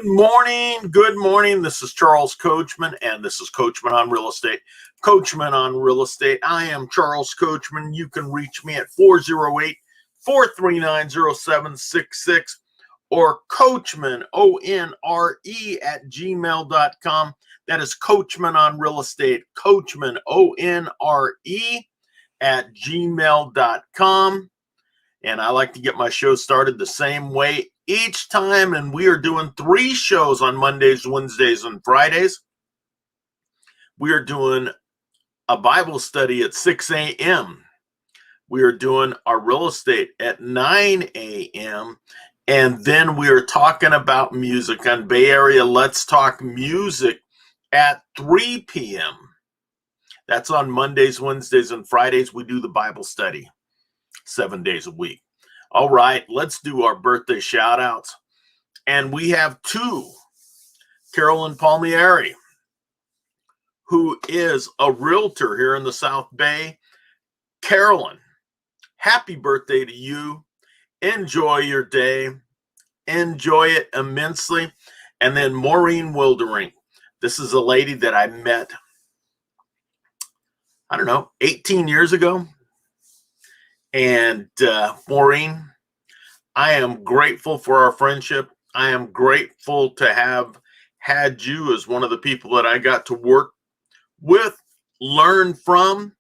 morning. Good morning. This is Charles Coachman, and this is Coachman on Real Estate. Coachman on Real Estate. I am Charles Coachman. You can reach me at 408-439-0766 or Coachman, O-N-R-E, at gmail.com. That is Coachman on Real Estate. Coachman, O-N-R-E, at gmail.com. And I like to get my show started the same way each time. And we are doing 3 shows on Mondays, Wednesdays, and Fridays. We are doing a Bible study at 6 a.m. We are doing our real estate at 9 a.m. And then we are talking about music on Bay Area Let's Talk Music at 3 p.m. That's on Mondays, Wednesdays, and Fridays. We do the Bible study 7 days a week. All right, let's do our birthday shout outs. And we have 2. Carolyn Palmieri, who is a realtor here in the South Bay. Carolyn, happy birthday to you. Enjoy your day. Enjoy it immensely. And then Maureen Wildering. This is a lady that I met, 18 years ago. And Maureen, I am grateful for our friendship. I am grateful to have had you as one of the people that I got to work with, learn from,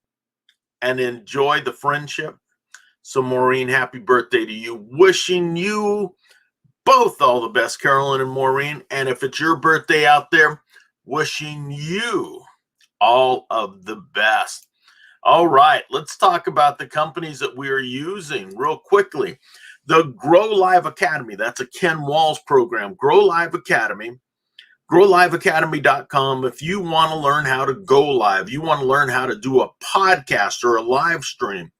and enjoy the friendship. So Maureen, happy birthday to you. Wishing you both all the best, Carolyn and Maureen. And if it's your birthday out there, wishing you all of the best. All right, let's talk about the companies that we are using real quickly. The Grow Live Academy, that's a Ken Walls program. Grow Live Academy, growliveacademy.com. If you want to learn how to go live, you want to learn how to do a podcast or a live stream,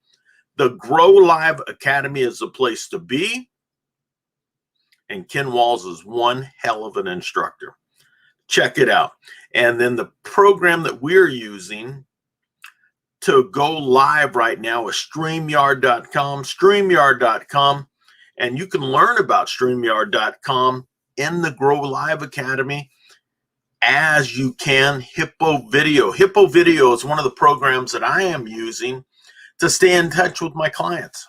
the Grow Live Academy is the place to be. And Ken Walls is one hell of an instructor. Check it out. And then the program that we're using to go live right now is StreamYard.com, and you can learn about StreamYard.com in the Grow Live Academy as you can Hippo Video. Hippo Video is one of the programs that I am using to stay in touch with my clients.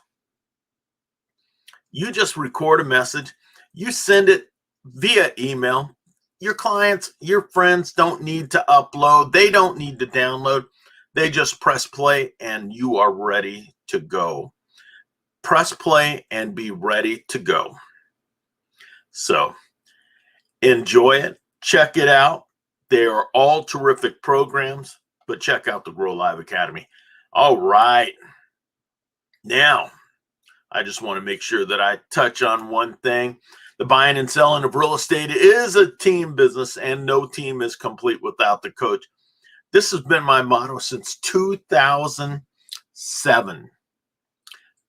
You just record a message, you send it via email. Your clients, your friends don't need to upload, they don't need to download. They just press play and you are ready to go. Press play and be ready to go. So enjoy it. Check it out. They are all terrific programs, but check out the Grow Live Academy. All right. Now, I just want to make sure that I touch on one thing. The buying and selling of real estate is a team business, and no team is complete without the coach. This has been my motto since 2007.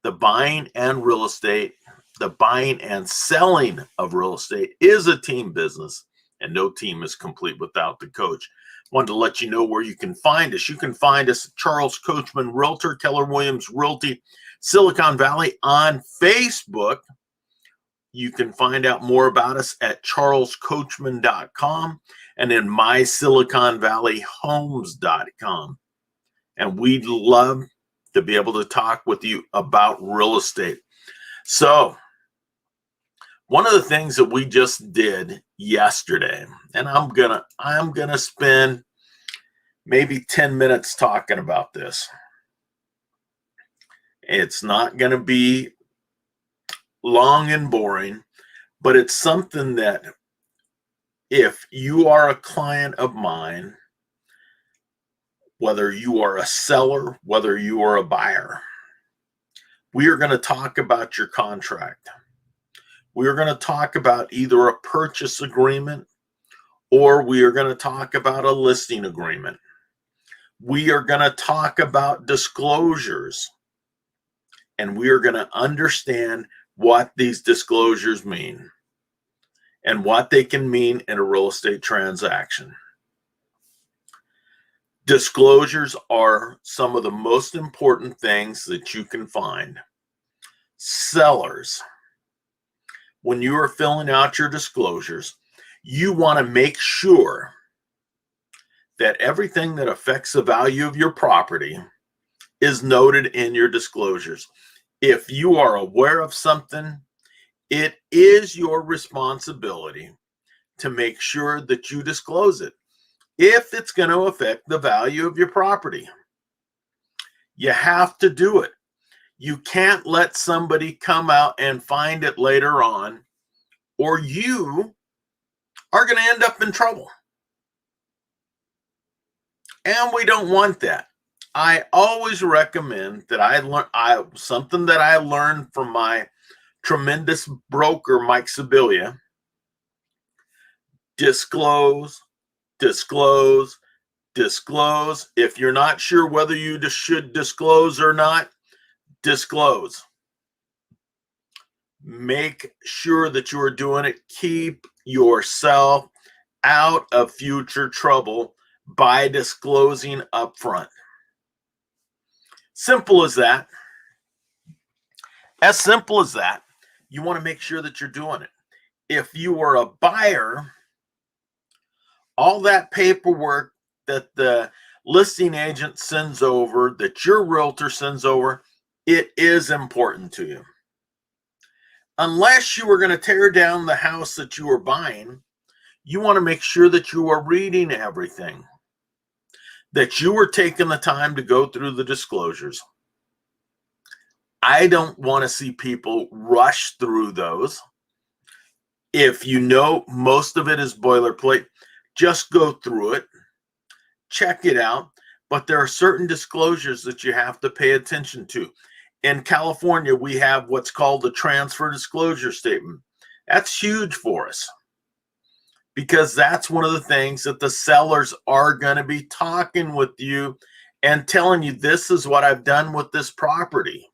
The buying and selling of real estate is a team business, and no team is complete without the coach. Wanted to let you know where you can find us. You can find us at Charles Coachman Realtor, Keller Williams Realty, Silicon Valley on Facebook. You can find out more about us at charlescoachman.com and in mysiliconvalleyhomes.com. And we'd love to be able to talk with you about real estate. So one of the things that we just did yesterday, and I'm gonna spend maybe 10 minutes talking about this. It's not going to be long and boring, but it's something that if you are a client of mine, whether you are a seller, whether you are a buyer, we are going to talk about your contract. We are going to talk about either a purchase agreement or we are going to talk about a listing agreement. We are going to talk about disclosures, and we are going to understand what these disclosures mean and what they can mean in a real estate transaction. Disclosures are some of the most important things that you can find. Sellers, when you are filling out your disclosures, You want to make sure that everything that affects the value of your property is noted in your disclosures. If you are aware of something, it is your responsibility to make sure that you disclose it if it's going to affect the value of your property. You have to do it. You can't let somebody come out and find it later on, or you are going to end up in trouble. And we don't want that. I always recommend that something that I learned from my tremendous broker, Mike Sibilia: disclose, disclose, disclose. If you're not sure whether you should disclose or not, disclose. Make sure that you are doing it. Keep yourself out of future trouble by disclosing up front. Simple as that. As simple as that. You want to make sure that you're doing it. If you are a buyer, all that paperwork that the listing agent sends over, that your realtor sends over, it is important to you. Unless you are going to tear down the house that you are buying, you want to make sure that you are reading everything, that you are taking the time to go through the disclosures. I don't want to see people rush through those. If you know most of it is boilerplate, just go through it, check it out. But there are certain disclosures that you have to pay attention to. In California, we have what's called the transfer disclosure statement. That's huge for us because that's one of the things that the sellers are going to be talking with you and telling you, this is what I've done with this property.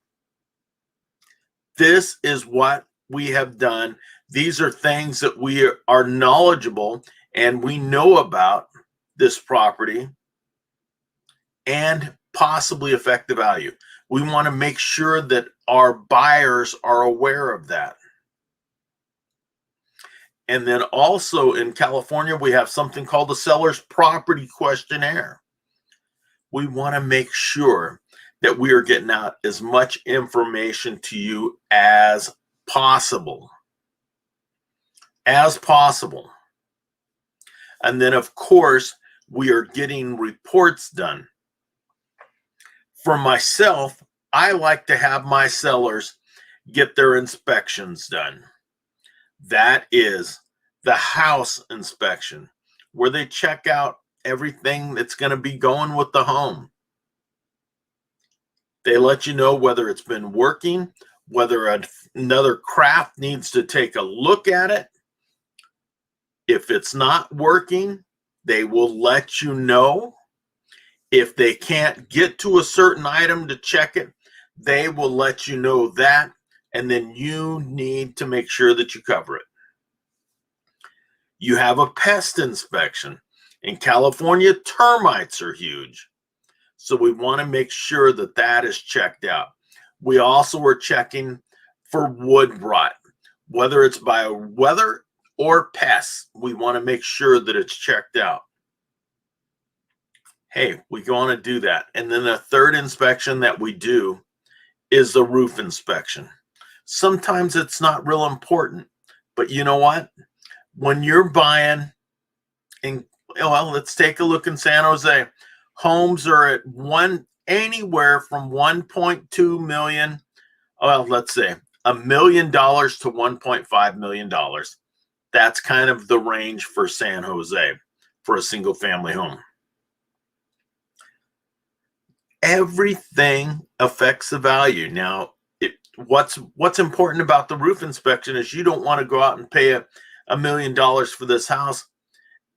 This is what we have done. These are things that we are knowledgeable and we know about this property and possibly affect the value. We want to make sure that our buyers are aware of that. And then also in California, we have something called the seller's property questionnaire. We want to make sure that we are getting out as much information to you as possible. As possible. And then, of course, we are getting reports done. For myself, I like to have my sellers get their inspections done. That is the house inspection, where they check out everything that's going to be going with the home. They let you know whether it's been working, whether another craft needs to take a look at it. If it's not working, they will let you know. If they can't get to a certain item to check it, they will let you know that, and then you need to make sure that you cover it. You have a pest inspection. In California, termites are huge. So we want to make sure that that is checked out. We also are checking for wood rot, whether it's by weather or pests. We want to make sure that it's checked out. Hey, we want to do that. And then the third inspection that we do is the roof inspection. Sometimes it's not real important, but you know what? When you're buying, let's take a look in San Jose. Homes are at anywhere from 1.2 million. Well, let's say $1 million to $1.5 million. That's kind of the range for San Jose for a single family home. Everything affects the value. Now, what's important about the roof inspection is you don't want to go out and pay $1 million for this house,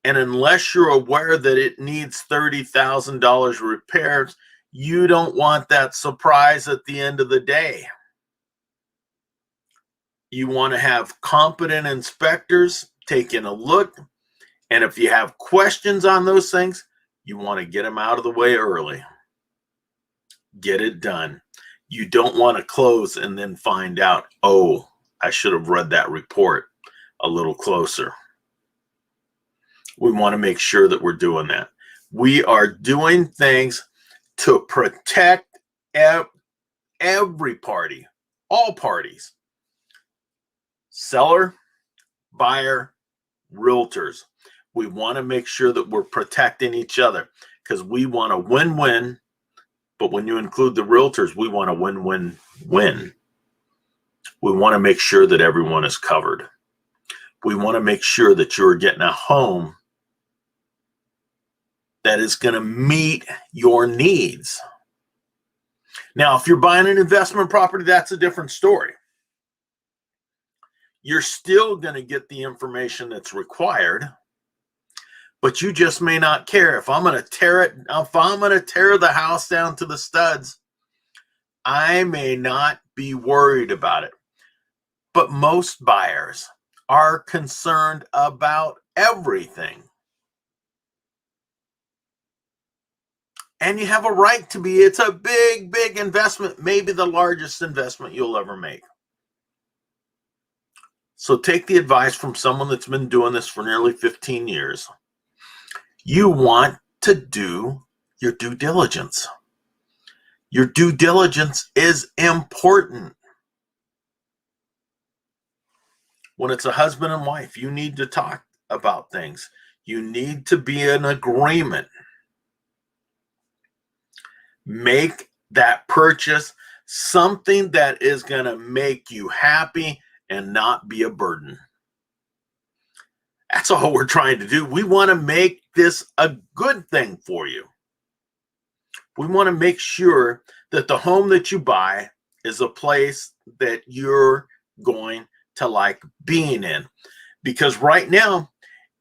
and unless you're aware that it needs $30,000 repairs, you don't want that surprise at the end of the day. You want to have competent inspectors taking a look, and if you have questions on those things, you want to get them out of the way early. Get it done. You don't want to close and then find out, oh, I should have read that report a little closer. We want to make sure that we're doing that. We are doing things to protect every party, all parties, seller, buyer, realtors. We want to make sure that we're protecting each other because we want a win-win. But when you include the realtors, we want a win-win-win. We want to make sure that everyone is covered. We want to make sure that you're getting a home that is going to meet your needs. Now, if you're buying an investment property, that's a different story. You're still going to get the information that's required, but you just may not care. If I'm going to tear the house down to the studs, I may not be worried about it. But most buyers are concerned about everything. And you have a right to be. It's a big, big investment, maybe the largest investment you'll ever make. So take the advice from someone that's been doing this for nearly 15 years. You want to do your due diligence. Your due diligence is important. When it's a husband and wife, you need to talk about things. You need to be in agreement. Make that purchase something that is going to make you happy and not be a burden. That's all we're trying to do. We want to make this a good thing for you. We want to make sure that the home that you buy is a place that you're going to like being in. Because right now,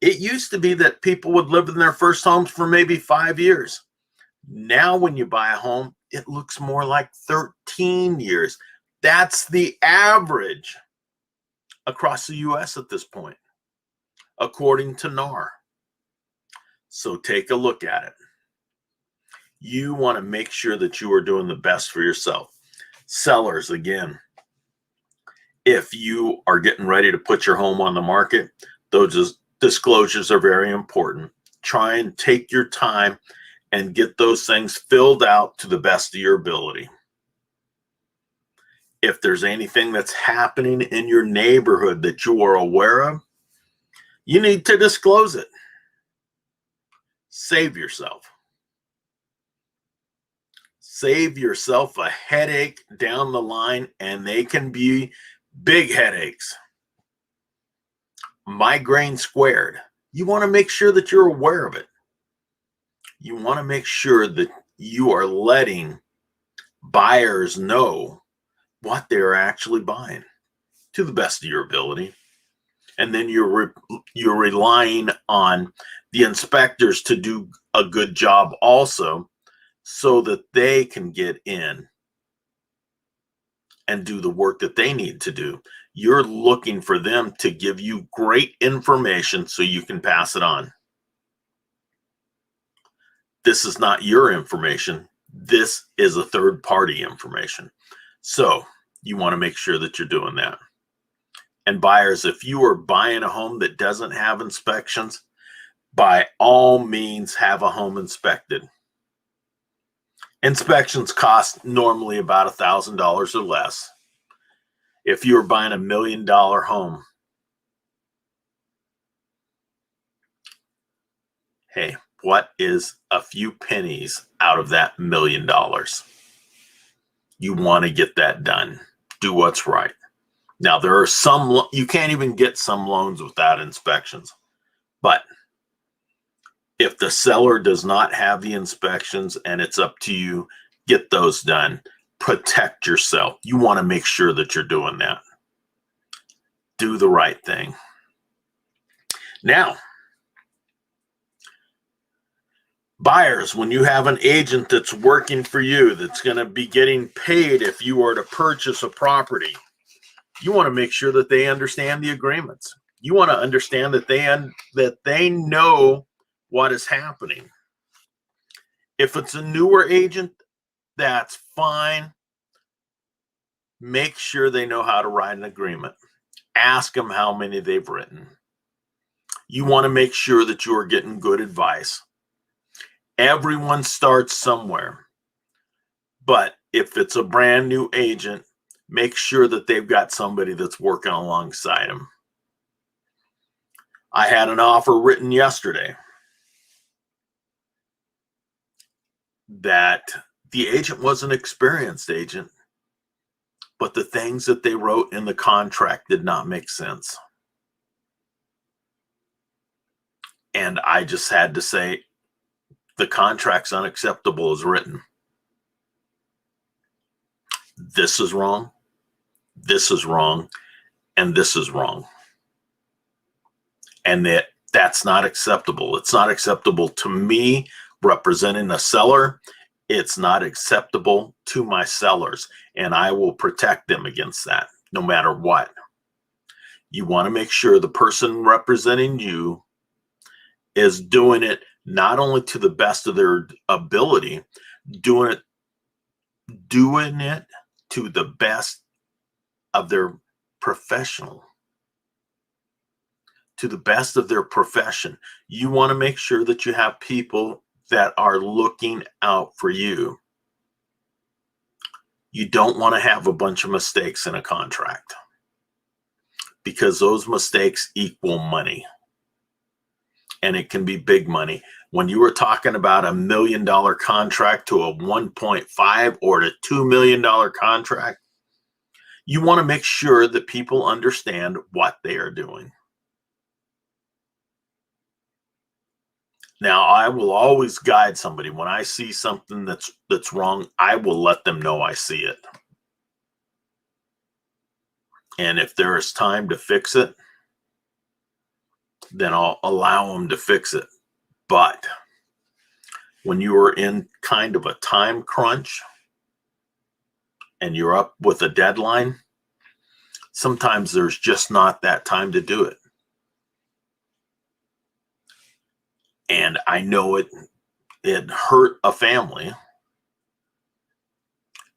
it used to be that people would live in their first homes for maybe 5 years. Now, when you buy a home, it looks more like 13 years. That's the average across the U.S. at this point, according to NAR. So take a look at it. You want to make sure that you are doing the best for yourself. Sellers, again, if you are getting ready to put your home on the market, those disclosures are very important. Try and take your time and get those things filled out to the best of your ability. If there's anything that's happening in your neighborhood that you are aware of, you need to disclose it. Save yourself. Save yourself a headache down the line, and they can be big headaches. Migraine squared. You want to make sure that you're aware of it. You want to make sure that you are letting buyers know what they're actually buying to the best of your ability. And then you're relying on the inspectors to do a good job also, so that they can get in and do the work that they need to do. You're looking for them to give you great information so you can pass it on. This is not your information. This is a third-party information. So you want to make sure that you're doing that. And buyers, if you are buying a home that doesn't have inspections, by all means have a home inspected. Inspections cost normally about $1,000 or less. If you're buying $1 million home, hey, what is a few pennies out of that $1 million? You want to get that done. Do what's right. Now, there are some, you can't even get some loans without inspections. But if the seller does not have the inspections and it's up to you, get those done. Protect yourself. You want to make sure that you're doing that. Do the right thing. Now, buyers, when you have an agent that's working for you, that's going to be getting paid if you are to purchase a property, you want to make sure that they understand the agreements. You want to understand that they know what is happening. If it's a newer agent, that's fine. Make sure they know how to write an agreement. Ask them how many they've written. You want to make sure that you are getting good advice. Everyone starts somewhere. But if it's a brand new agent, make sure that they've got somebody that's working alongside them. I had an offer written yesterday that the agent was an experienced agent, but the things that they wrote in the contract did not make sense. And I just had to say, the contract's unacceptable as written. This is wrong, this is wrong, and this is wrong. And that's not acceptable. It's not acceptable to me representing a seller. It's not acceptable to my sellers, and I will protect them against that no matter what. You want to make sure the person representing you is doing it not only to the best of their ability, doing it to the best of their professional, to the best of their profession. You want to make sure that you have people that are looking out for you. You don't want to have a bunch of mistakes in a contract, because those mistakes equal money, and it can be big money. When you were talking about $1 million contract to a 1.5 or to $2 million contract, you want to make sure that people understand what they are doing. Now, I will always guide somebody. When I see something that's wrong, I will let them know I see it. And if there is time to fix it, then I'll allow them to fix it. But when you are in kind of a time crunch and you're up with a deadline, sometimes there's just not that time to do it. And I know it hurt a family,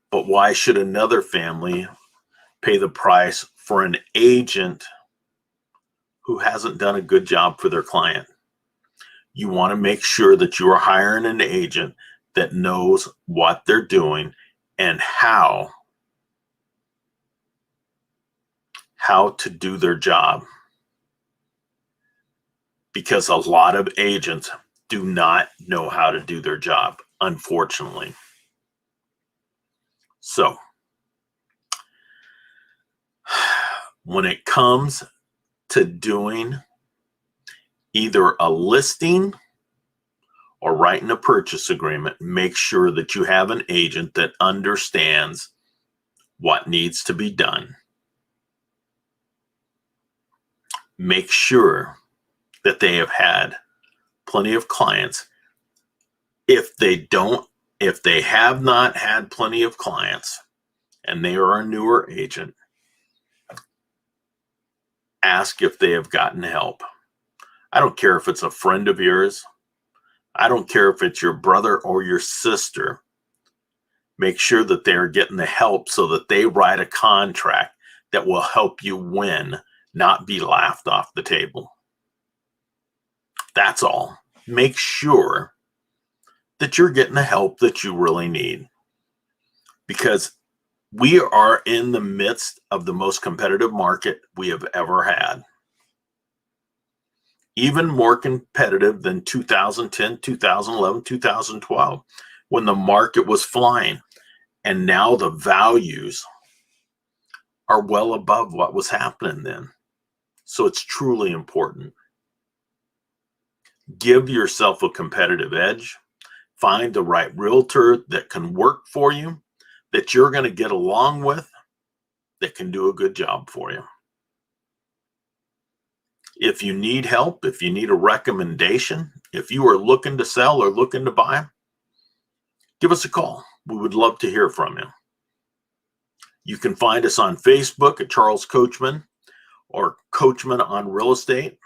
but why should another family pay the price for an agent who hasn't done a good job for their client? You want to make sure that you are hiring an agent that knows what they're doing and how to do their job. Because a lot of agents do not know how to do their job, unfortunately. So, when it comes to doing either a listing or writing a purchase agreement, make sure that you have an agent that understands what needs to be done. Make sure that they have had plenty of clients. If they have not had plenty of clients and they are a newer agent, ask if they have gotten help. I don't care if it's a friend of yours. I don't care if it's your brother or your sister. Make sure that they're getting the help so that they write a contract that will help you win, not be laughed off the table. That's all. Make sure that you're getting the help that you really need, because we are in the midst of the most competitive market we have ever had. Even more competitive than 2010, 2011, 2012, when the market was flying. And now the values are well above what was happening then. So it's truly important. Give yourself a competitive edge. Find the right realtor that can work for you, that you're going to get along with, that can do a good job for you. If you need help, if you need a recommendation, if you are looking to sell or looking to buy, give us a call. We would love to hear from you. You can find us on Facebook at Charles Coachman, or Coachman on Real Estate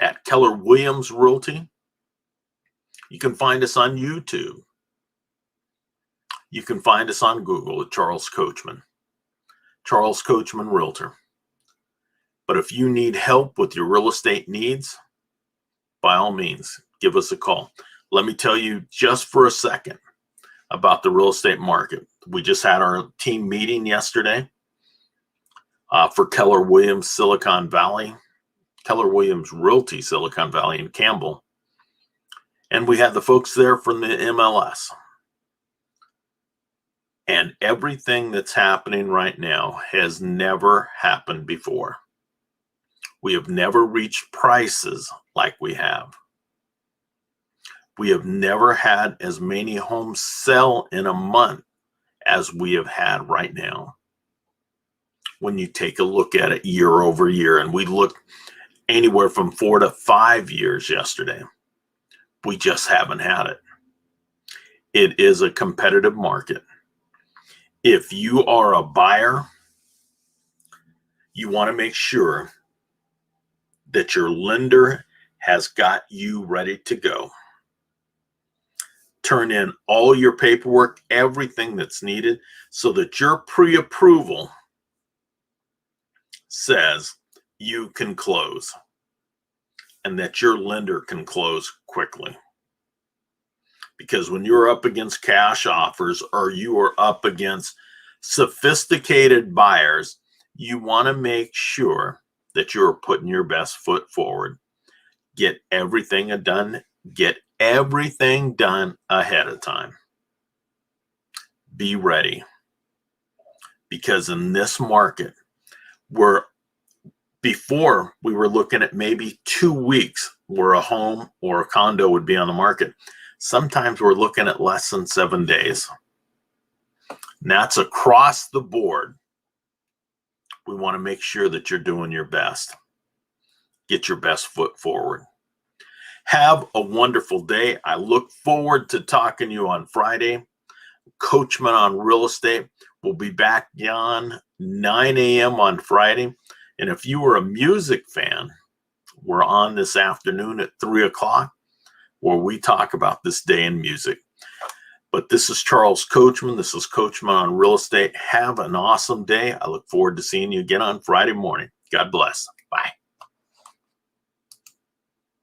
at Keller Williams Realty. You can find us on YouTube. You can find us on Google at Charles Coachman Realtor. But if you need help with your real estate needs, by all means, give us a call. Let me tell you just for a second about the real estate market. We just had our team meeting yesterday for Keller Williams Silicon Valley, Keller Williams Realty Silicon Valley in Campbell. And we had the folks there from the MLS. And everything that's happening right now has never happened before. We have never reached prices like we have. We have never had as many homes sell in a month as we have had right now. When you take a look at it year over year, and we looked anywhere from 4 to 5 years yesterday, we just haven't had it. It is a competitive market. If you are a buyer, you want to make sure that your lender has got you ready to go. Turn in all your paperwork, everything that's needed, so that your pre-approval says you can close and that your lender can close quickly. Because when you're up against cash offers or you are up against sophisticated buyers, you want to make sure that you're putting your best foot forward. Get everything done ahead of time. Be ready. Because in this market, before we were looking at maybe 2 weeks where a home or a condo would be on the market. Sometimes we're looking at less than 7 days. And that's across the board. We want to make sure that you're doing your best. Get your best foot forward. Have a wonderful day. I look forward to talking to you on Friday. Coachman on Real Estate will be back on 9 a.m. on Friday. And if you are a music fan, we're on this afternoon at 3 o'clock where we talk about this day in music. But this is Charles Coachman. This is Coachman on Real Estate. Have an awesome day. I look forward to seeing you again on Friday morning. God bless.